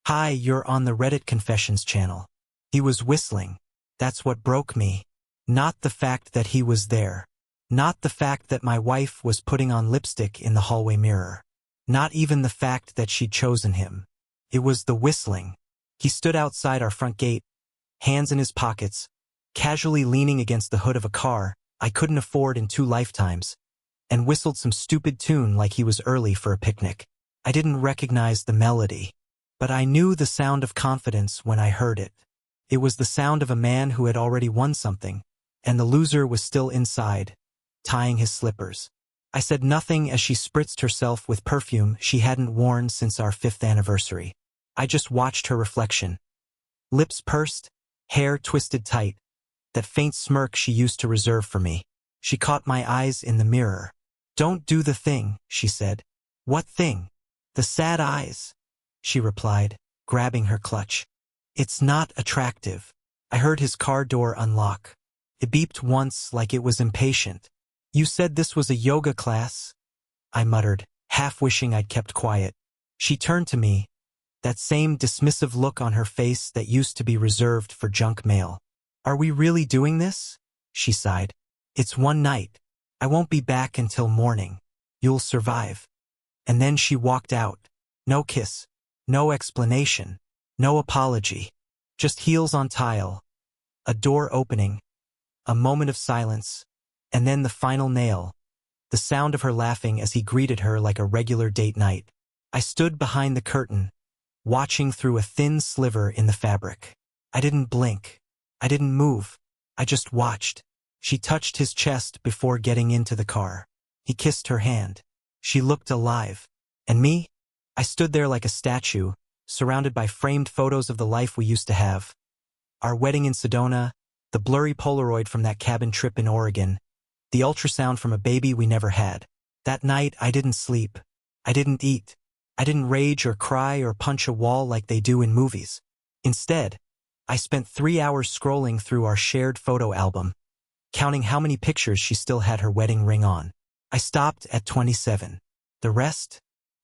"Hi, you're on the Reddit Confessions channel." He was whistling. That's what broke me. Not the fact that he was there. Not the fact that my wife was putting on lipstick in the hallway mirror. Not even the fact that she'd chosen him. It was the whistling. He stood outside our front gate, hands in his pockets, casually leaning against the hood of a car I couldn't afford in 2 lifetimes, and whistled some stupid tune like he was early for a picnic. I didn't recognize the melody, but I knew the sound of confidence when I heard it. It was the sound of a man who had already won something, and the loser was still inside, tying his slippers. I said nothing as she spritzed herself with perfume she hadn't worn since our 5th anniversary. I just watched her reflection. Lips pursed, hair twisted tight, that faint smirk she used to reserve for me. She caught my eyes in the mirror. "Don't do the thing," she said. "What thing?" "The sad eyes," she replied, grabbing her clutch. "It's not attractive." I heard his car door unlock. It beeped once like it was impatient. "You said this was a yoga class," I muttered, half wishing I'd kept quiet. She turned to me, that same dismissive look on her face that used to be reserved for junk mail. "Are we really doing this?" she sighed. "It's one night. I won't be back until morning. You'll survive." And then she walked out. No kiss, no explanation, no apology. Just heels on tile, a door opening, a moment of silence, and then the final nail, the sound of her laughing as he greeted her like a regular date night. I stood behind the curtain, watching through a thin sliver in the fabric. I didn't blink. I didn't move. I just watched. She touched his chest before getting into the car. He kissed her hand. She looked alive. And me? I stood there like a statue, surrounded by framed photos of the life we used to have. Our wedding in Sedona, the blurry Polaroid from that cabin trip in Oregon, the ultrasound from a baby we never had. That night I didn't sleep. I didn't eat. I didn't rage or cry or punch a wall like they do in movies. Instead, I spent 3 hours scrolling through our shared photo album, counting how many pictures she still had her wedding ring on. I stopped at 27. The rest?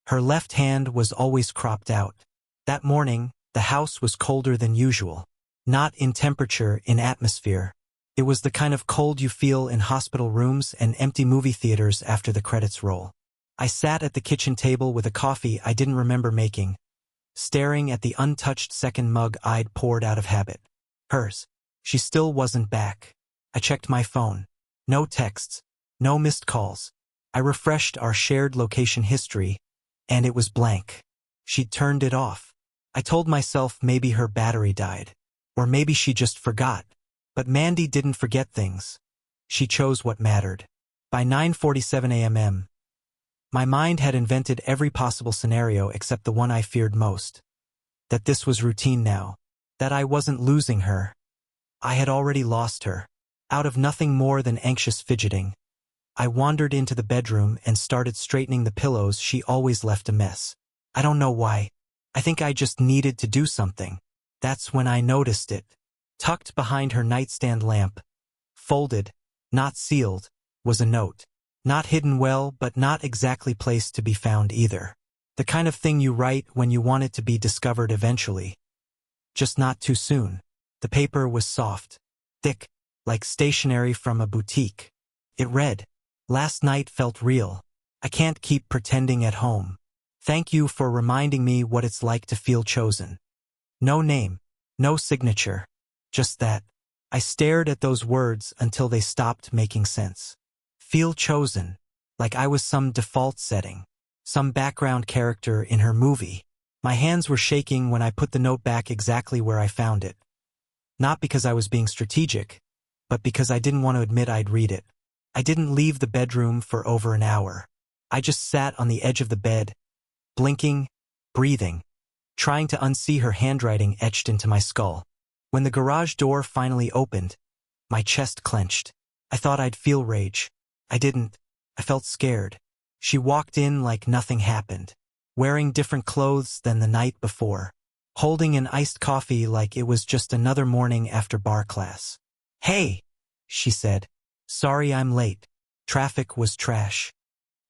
Her left hand was always cropped out. That morning, the house was colder than usual. Not in temperature, in atmosphere. It was the kind of cold you feel in hospital rooms and empty movie theaters after the credits roll. I sat at the kitchen table with a coffee I didn't remember making, staring at the untouched second mug I'd poured out of habit. Hers. She still wasn't back. I checked my phone. No texts. No missed calls. I refreshed our shared location history, and it was blank. She'd turned it off. I told myself maybe her battery died. Or maybe she just forgot. But Mandy didn't forget things. She chose what mattered. By 9:47 a.m., my mind had invented every possible scenario except the one I feared most. That this was routine now. That I wasn't losing her. I had already lost her. Out of nothing more than anxious fidgeting, I wandered into the bedroom and started straightening the pillows she always left a mess. I don't know why. I think I just needed to do something. That's when I noticed it. Tucked behind her nightstand lamp, folded, not sealed, was a note. Not hidden well, but not exactly placed to be found either. The kind of thing you write when you want it to be discovered eventually. Just not too soon. The paper was soft, thick, like stationery from a boutique. It read, "Last night felt real. I can't keep pretending at home. Thank you for reminding me what it's like to feel chosen." No name, no signature, just that. I stared at those words until they stopped making sense. Feel chosen, like I was some default setting, some background character in her movie. My hands were shaking when I put the note back exactly where I found it. Not because I was being strategic, but because I didn't want to admit I'd read it. I didn't leave the bedroom for over an hour. I just sat on the edge of the bed, blinking, breathing, trying to unsee her handwriting etched into my skull. When the garage door finally opened, my chest clenched. I thought I'd feel rage. I didn't. I felt scared. She walked in like nothing happened, wearing different clothes than the night before, holding an iced coffee like it was just another morning after bar class. "Hey," she said. "Sorry I'm late. Traffic was trash."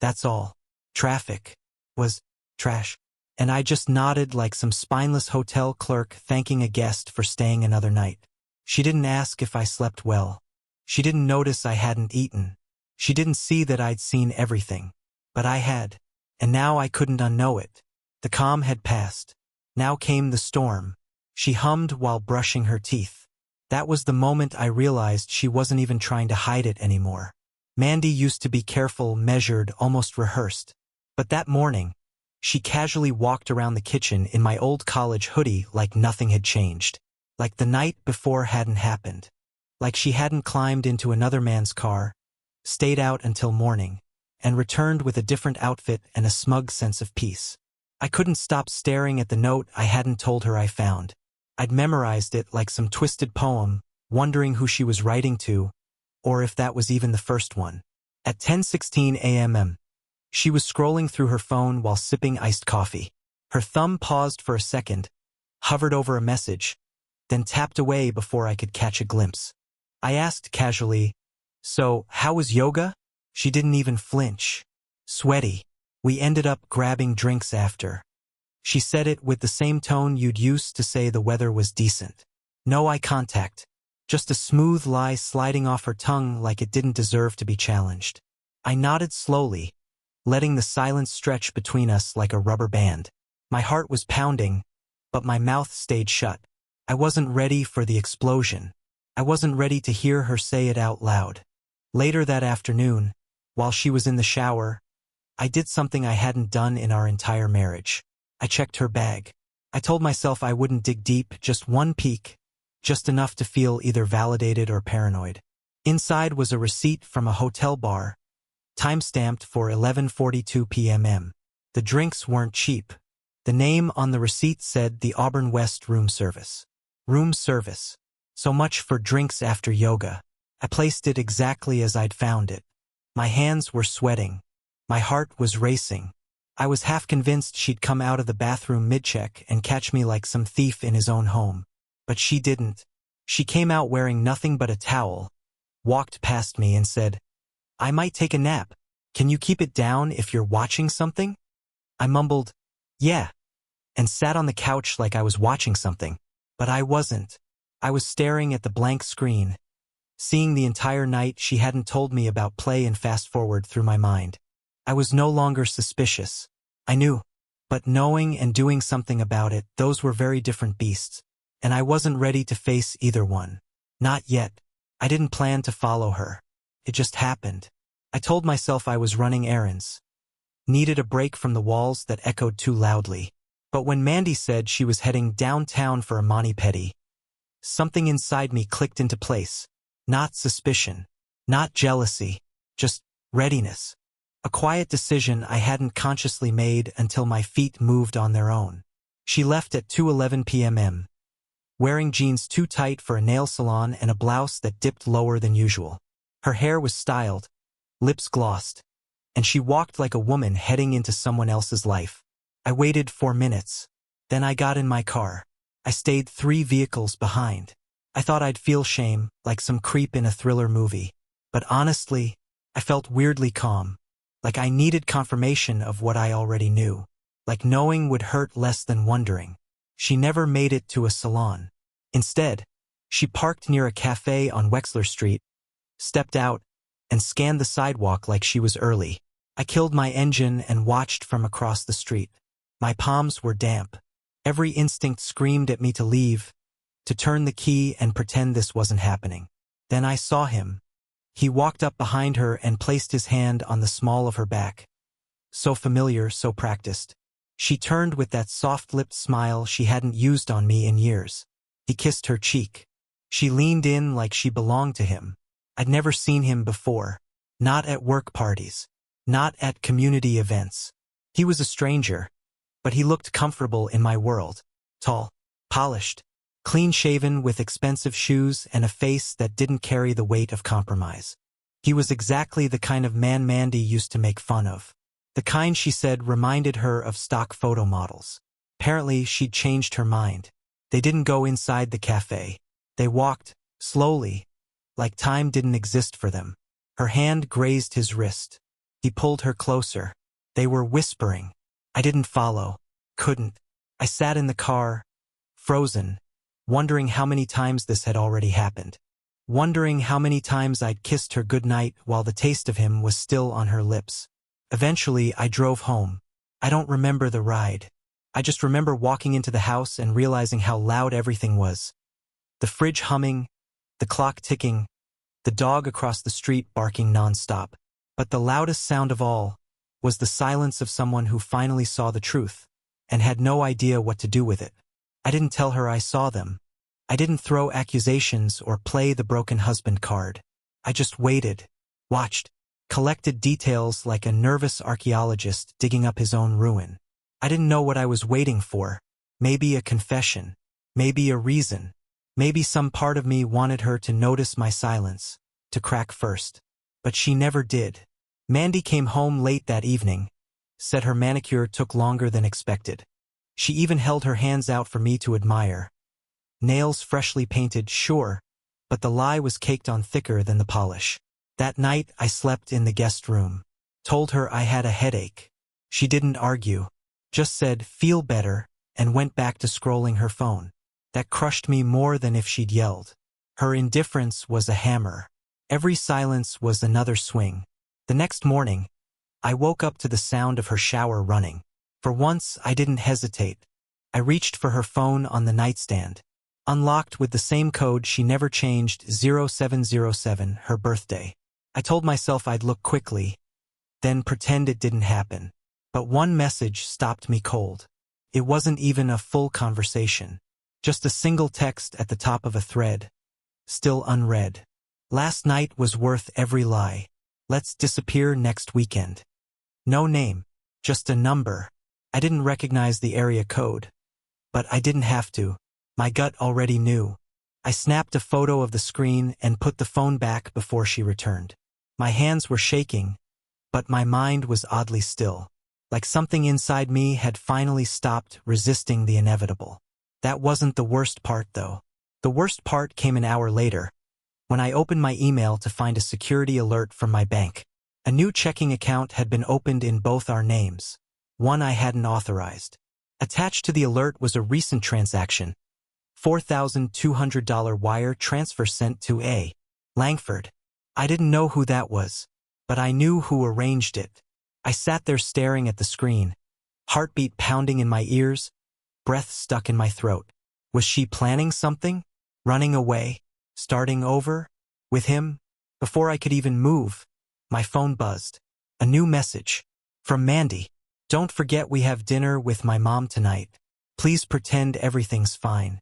That's all. Traffic was trash. and I just nodded like some spineless hotel clerk thanking a guest for staying another night. She didn't ask if I slept well. She didn't notice I hadn't eaten. She didn't see that I'd seen everything. But I had. And now I couldn't unknow it. The calm had passed. Now came the storm. She hummed while brushing her teeth. That was the moment I realized she wasn't even trying to hide it anymore. Mandy used to be careful, measured, almost rehearsed. But that morning, she casually walked around the kitchen in my old college hoodie like nothing had changed. Like the night before hadn't happened. Like she hadn't climbed into another man's car, stayed out until morning, and returned with a different outfit and a smug sense of peace. I couldn't stop staring at the note I hadn't told her I found. I'd memorized it like some twisted poem, wondering who she was writing to, or if that was even the first one. At 10:16 a.m., she was scrolling through her phone while sipping iced coffee. Her thumb paused for a second, hovered over a message, then tapped away before I could catch a glimpse. I asked casually, "So, how was yoga?" She didn't even flinch. Sweaty. We ended up grabbing drinks after. She said it with the same tone you'd use to say the weather was decent. No eye contact. Just a smooth lie sliding off her tongue like it didn't deserve to be challenged. I nodded slowly, letting the silence stretch between us like a rubber band. My heart was pounding, but my mouth stayed shut. I wasn't ready for the explosion. I wasn't ready to hear her say it out loud. Later that afternoon, while she was in the shower, I did something I hadn't done in our entire marriage. I checked her bag. I told myself I wouldn't dig deep, just one peek, just enough to feel either validated or paranoid. Inside was a receipt from a hotel bar, time-stamped for 11:42 p.m. The drinks weren't cheap. The name on the receipt said the Auburn West Room Service. Room service. So much for drinks after yoga. I placed it exactly as I'd found it. My hands were sweating. My heart was racing. I was half convinced she'd come out of the bathroom mid-check and catch me like some thief in his own home. But she didn't. She came out wearing nothing but a towel, walked past me and said, "I might take a nap. Can you keep it down if you're watching something?" I mumbled, "Yeah," and sat on the couch like I was watching something. But I wasn't. I was staring at the blank screen, seeing the entire night she hadn't told me about play and fast-forward through my mind. I was no longer suspicious. I knew. But knowing and doing something about it, those were very different beasts. And I wasn't ready to face either one. Not yet. I didn't plan to follow her. It just happened. I told myself I was running errands. Needed a break from the walls that echoed too loudly. But when Mandy said she was heading downtown for a mani-pedi, something inside me clicked into place. Not suspicion. Not jealousy. Just readiness. A quiet decision I hadn't consciously made until my feet moved on their own. She left at 2:11 p.m. wearing jeans too tight for a nail salon and a blouse that dipped lower than usual. Her hair was styled, lips glossed, and she walked like a woman heading into someone else's life. I waited 4 minutes. Then I got in my car. I stayed 3 vehicles behind. I thought I'd feel shame, like some creep in a thriller movie. But honestly, I felt weirdly calm. Like I needed confirmation of what I already knew. Like knowing would hurt less than wondering. She never made it to a salon. Instead, she parked near a cafe on Wexler Street, stepped out, and scanned the sidewalk like she was early. I killed my engine and watched from across the street. My palms were damp. Every instinct screamed at me to leave, to turn the key and pretend this wasn't happening. Then I saw him. He walked up behind her and placed his hand on the small of her back. So familiar, so practiced. She turned with that soft-lipped smile she hadn't used on me in years. He kissed her cheek. She leaned in like she belonged to him. I'd never seen him before. Not at work parties. Not at community events. He was a stranger, but he looked comfortable in my world. Tall, polished, clean-shaven with expensive shoes and a face that didn't carry the weight of compromise. He was exactly the kind of man Mandy used to make fun of. The kind she said reminded her of stock photo models. Apparently, she'd changed her mind. They didn't go inside the cafe. They walked, slowly, like time didn't exist for them. Her hand grazed his wrist. He pulled her closer. They were whispering. I didn't follow. couldn't. I sat in the car, frozen, wondering how many times this had already happened. Wondering how many times I'd kissed her goodnight while the taste of him was still on her lips. Eventually, I drove home. I don't remember the ride. I just remember walking into the house and realizing how loud everything was. The fridge humming, the clock ticking, the dog across the street barking nonstop. But the loudest sound of all was the silence of someone who finally saw the truth and had no idea what to do with it. I didn't tell her I saw them. I didn't throw accusations or play the broken husband card. I just waited, watched, collected details like a nervous archaeologist digging up his own ruin. I didn't know what I was waiting for. Maybe a confession. Maybe a reason. Maybe some part of me wanted her to notice my silence, to crack first. But she never did. Mandy came home late that evening, said her manicure took longer than expected. She even held her hands out for me to admire. Nails freshly painted, sure, but the lie was caked on thicker than the polish. That night, I slept in the guest room. Told her I had a headache. She didn't argue, just said, "Feel better," and went back to scrolling her phone. That crushed me more than if she'd yelled. Her indifference was a hammer. Every silence was another swing. The next morning, I woke up to the sound of her shower running. For once, I didn't hesitate. I reached for her phone on the nightstand. Unlocked with the same code she never changed, 0707, her birthday. I told myself I'd look quickly, then pretend it didn't happen. But one message stopped me cold. It wasn't even a full conversation. Just a single text at the top of a thread. Still unread. Last night was worth every lie. Let's disappear next weekend. No name. Just a number. I didn't recognize the area code. But I didn't have to. My gut already knew. I snapped a photo of the screen and put the phone back before she returned. My hands were shaking, but my mind was oddly still. Like something inside me had finally stopped resisting the inevitable. That wasn't the worst part, though. The worst part came an hour later, when I opened my email to find a security alert from my bank. A new checking account had been opened in both our names, one I hadn't authorized. Attached to the alert was a recent transaction, $4,200 wire transfer sent to A. Langford. I didn't know who that was, but I knew who arranged it. I sat there staring at the screen, heartbeat pounding in my ears, breath stuck in my throat. Was she planning something? Running away? Starting over? With him? Before I could even move, my phone buzzed. A new message. From Mandy. Don't forget we have dinner with my mom tonight. Please pretend everything's fine.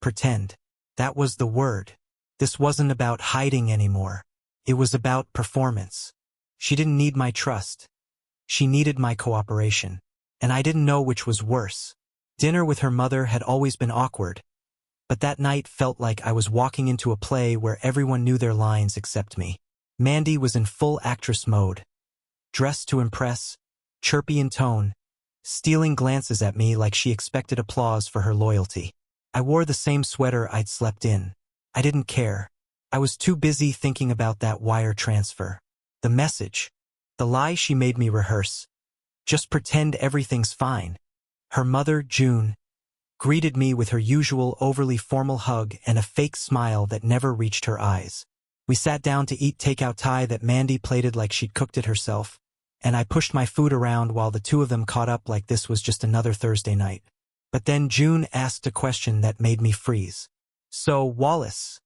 Pretend. That was the word. This wasn't about hiding anymore. It was about performance. She didn't need my trust. She needed my cooperation. And I didn't know which was worse. Dinner with her mother had always been awkward, but that night felt like I was walking into a play where everyone knew their lines except me. Mandy was in full actress mode. Dressed to impress, chirpy in tone, stealing glances at me like she expected applause for her loyalty. I wore the same sweater I'd slept in. I didn't care. I was too busy thinking about that wire transfer. The message. The lie she made me rehearse. Just pretend everything's fine. Her mother, June, greeted me with her usual overly formal hug and a fake smile that never reached her eyes. We sat down to eat takeout Thai that Mandy plated like she'd cooked it herself, and I pushed my food around while the two of them caught up like this was just another Thursday night. But then June asked a question that made me freeze. So, Wallace,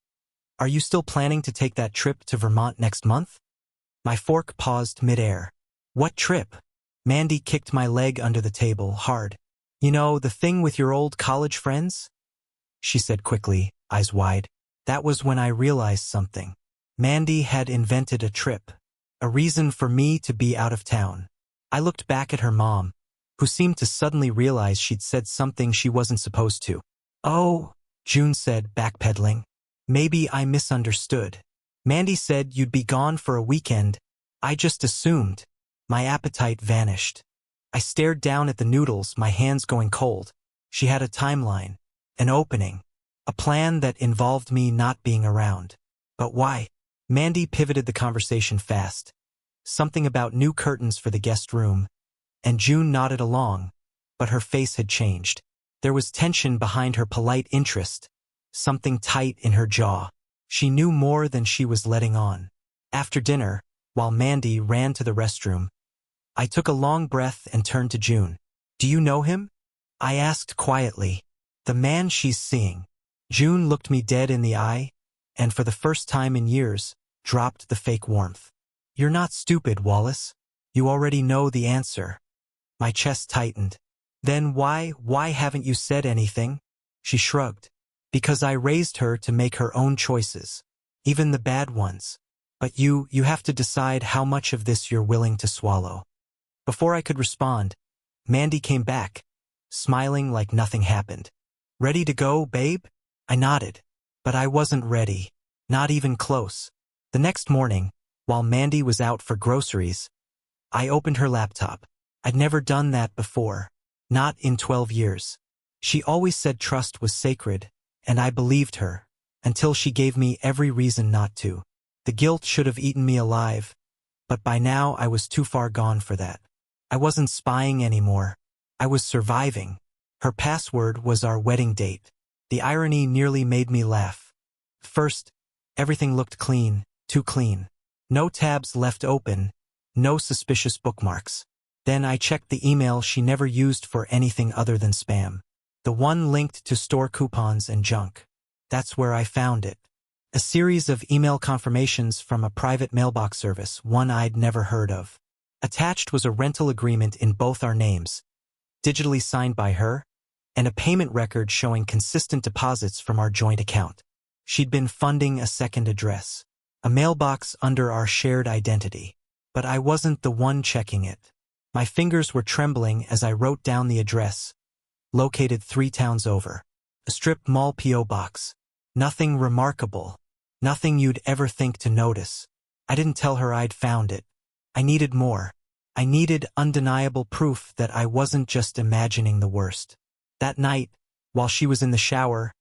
are you still planning to take that trip to Vermont next month? My fork paused midair. What trip? Mandy kicked my leg under the table, hard. You know, the thing with your old college friends? She said quickly, eyes wide. That was when I realized something. Mandy had invented a trip. A reason for me to be out of town. I looked back at her mom, who seemed to suddenly realize she'd said something she wasn't supposed to. Oh, June said, backpedaling. Maybe I misunderstood. Mandy said you'd be gone for a weekend. I just assumed. My appetite vanished. I stared down at the noodles, my hands going cold. She had a timeline, an opening, a plan that involved me not being around. But why? Mandy pivoted the conversation fast. Something about new curtains for the guest room, and June nodded along, but her face had changed. There was tension behind her polite interest, something tight in her jaw. She knew more than she was letting on. After dinner, while Mandy ran to the restroom, I took a long breath and turned to June. "Do you know him?" I asked quietly. "The man she's seeing." June looked me dead in the eye, and for the first time in years, dropped the fake warmth. "You're not stupid, Wallace. You already know the answer." My chest tightened. "Then why haven't you said anything?" She shrugged. "Because I raised her to make her own choices, even the bad ones. But you have to decide how much of this you're willing to swallow." Before I could respond, Mandy came back, smiling like nothing happened. "Ready to go, babe?" I nodded. But I wasn't ready. Not even close. The next morning, while Mandy was out for groceries, I opened her laptop. I'd never done that before. Not in 12 years. She always said trust was sacred, and I believed her, until she gave me every reason not to. The guilt should have eaten me alive, but by now I was too far gone for that. I wasn't spying anymore. I was surviving. Her password was our wedding date. The irony nearly made me laugh. First, everything looked clean, too clean. No tabs left open, no suspicious bookmarks. Then I checked the email she never used for anything other than spam. The one linked to store coupons and junk. That's where I found it. A series of email confirmations from a private mailbox service, one I'd never heard of. Attached was a rental agreement in both our names, digitally signed by her, and a payment record showing consistent deposits from our joint account. She'd been funding a second address, a mailbox under our shared identity. But I wasn't the one checking it. My fingers were trembling as I wrote down the address, located 3 towns over. A strip mall P.O. box. Nothing remarkable. Nothing you'd ever think to notice. I didn't tell her I'd found it. I needed more. I needed undeniable proof that I wasn't just imagining the worst. That night, while she was in the shower,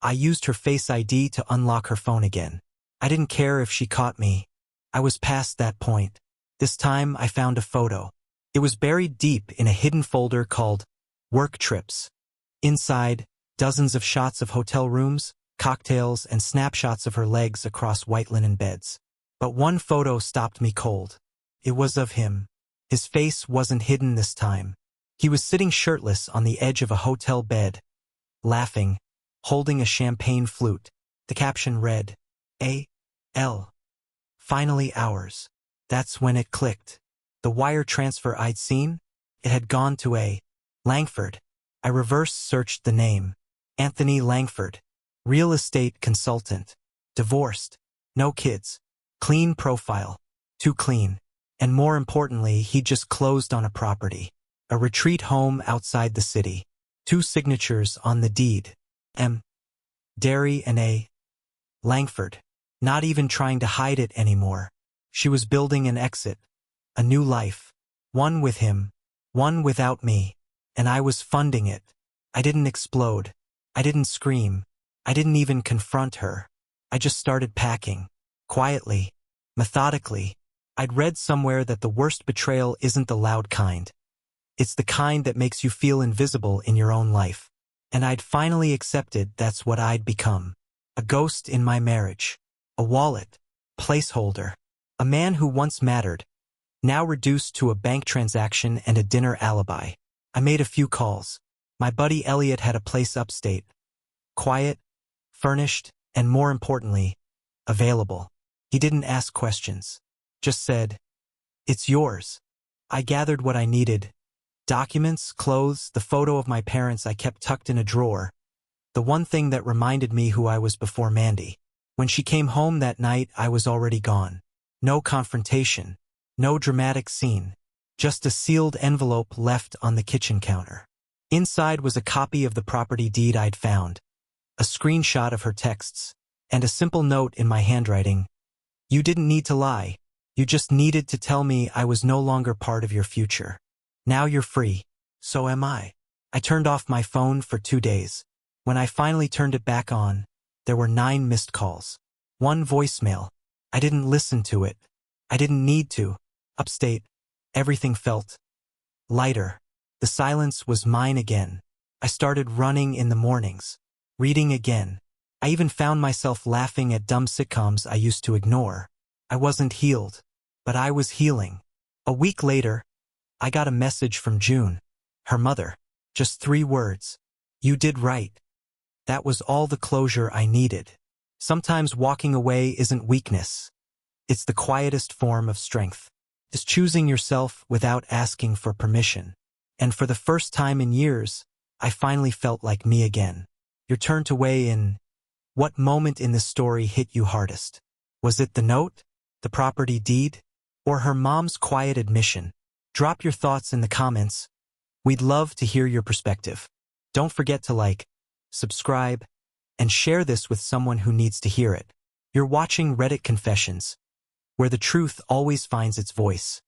I used her Face ID to unlock her phone again. I didn't care if she caught me. I was past that point. This time I found a photo. It was buried deep in a hidden folder called Work Trips. Inside, dozens of shots of hotel rooms, cocktails, and snapshots of her legs across white linen beds. But one photo stopped me cold. It was of him. His face wasn't hidden this time. He was sitting shirtless on the edge of a hotel bed, laughing, holding a champagne flute. The caption read, A.L. Finally ours. That's when it clicked. The wire transfer I'd seen, it had gone to A. Langford. I reverse searched the name. Anthony Langford. Real estate consultant. Divorced. No kids. Clean profile. Too clean. And more importantly, he just closed on a property. A retreat home outside the city. 2 signatures on the deed. M. Derry and A. Langford. Not even trying to hide it anymore. She was building an exit. A new life. One with him. One without me. And I was funding it. I didn't explode. I didn't scream. I didn't even confront her. I just started packing. Quietly. Methodically. I'd read somewhere that the worst betrayal isn't the loud kind. It's the kind that makes you feel invisible in your own life. And I'd finally accepted that's what I'd become. A ghost in my marriage. A wallet. Placeholder. A man who once mattered, now reduced to a bank transaction and a dinner alibi. I made a few calls. My buddy Elliot had a place upstate. Quiet, furnished, and more importantly, available. He didn't ask questions. Just said, "It's yours." I gathered what I needed. Documents, clothes, the photo of my parents I kept tucked in a drawer. The one thing that reminded me who I was before Mandy. When she came home that night, I was already gone. No confrontation. No dramatic scene. Just a sealed envelope left on the kitchen counter. Inside was a copy of the property deed I'd found, a screenshot of her texts, and a simple note in my handwriting. "You didn't need to lie. You just needed to tell me I was no longer part of your future. Now you're free. So am I." I turned off my phone for 2 days. When I finally turned it back on, there were 9 missed calls. 1 voicemail. I didn't listen to it. I didn't need to. Upstate, everything felt lighter. The silence was mine again. I started running in the mornings, reading again. I even found myself laughing at dumb sitcoms I used to ignore. I wasn't healed, but I was healing. A week later, I got a message from June, her mother. Just 3 words. You did right. That was all the closure I needed. Sometimes walking away isn't weakness. It's the quietest form of strength. It's choosing yourself without asking for permission. And for the first time in years, I finally felt like me again. Your turn to weigh in. What moment in this story hit you hardest? Was it the note, the property deed, or her mom's quiet admission? Drop your thoughts in the comments. We'd love to hear your perspective. Don't forget to like, subscribe, and share this with someone who needs to hear it. You're watching Reddit Confessions, where the truth always finds its voice.